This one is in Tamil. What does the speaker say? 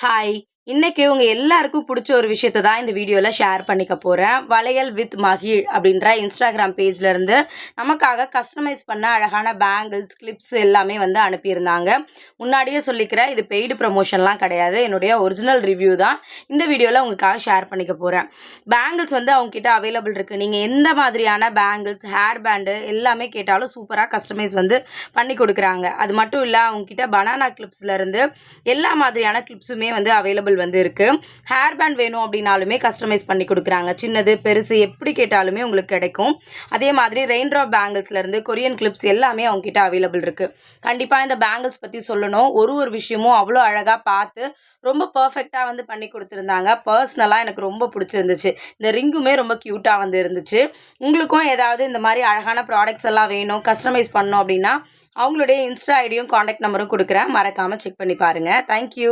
ஹாய்! இன்னைக்கு உங்க எல்லாருக்கும் புடிச்ச ஒரு விஷயத்த தான் இந்த வீடியோல ஷேர் பண்ணிக்க போறேன். வளையல் வித் மகிழ் அப்படின்ற இன்ஸ்டாகிராம் பேஜ்ல இருந்து நமக்காக கஸ்டமைஸ் பண்ண அழகான பேங்கிள்ஸ், கிளிப்ஸ் எல்லாமே வந்து அனுப்பியிருந்தாங்க. முன்னாடியே சொல்லிக்கிறேன், இது பெய்டு ப்ரமோஷன்லாம் கிடையாது. என்னுடைய ஒரிஜினல் ரிவ்யூ தான் இந்த வீடியோல உங்களுக்காக ஷேர் பண்ணிக்க போறேன். பேங்கிள்ஸ் வந்து அவங்க கிட்ட அவைலபிள் இருக்கு. நீங்க எந்த மாதிரியான பேங்கிள்ஸ், ஹேர் பேண்டு எல்லாமே கேட்டாலும் சூப்பரா கஸ்டமைஸ் வந்து பண்ணி கொடுக்குறாங்க. அது மட்டும் இல்ல அவங்க கிட்ட பனானா கிளிப்ஸ்ல இருந்து எல்லா மாதிரியான கிளிப்ஸுமே வந்து அவைலபிள் வந்து இருக்கு. ஹேர் பேண்ட் வேணும் அப்படின்னாலுமே கஸ்டமைஸ் பண்ணி கொடுக்குறாங்க. சின்னது பெருசு எப்படி கேட்டாலுமே உங்களுக்கு கிடைக்கும். அதே மாதிரி ரெயின் ட்ராப் பேங்கிள்ஸ்ல இருந்து கொரியன் கிளிப்ஸ் எல்லாமே அவங்க கிட்ட அவைலபிள் இருக்கு. கண்டிப்பா இந்த பேங்கிள்ஸ் பத்தி சொல்லணும். ஒரு விஷயமும் அவ்வளோ அழகா பார்த்து ரொம்ப பர்ஃபெக்டா வந்து பண்ணி கொடுத்துருந்தாங்க. பர்சனலா எனக்கு ரொம்ப பிடிச்சிருந்துச்சு. இந்த ரிங்குமே ரொம்ப கியூட்டா வந்து இருந்துச்சு. உங்களுக்கும் ஏதாவது இந்த மாதிரி அழகான ப்ராடக்ட்ஸ் எல்லாம் வேணும், கஸ்டமைஸ் பண்ணணும் அப்படின்னா அவங்களுடைய இன்ஸ்டா ஐடியும் காண்டாக்ட் நம்பரும் கொடுக்குறேன். மறக்காம செக் பண்ணி பாருங்க. தேங்க்யூ.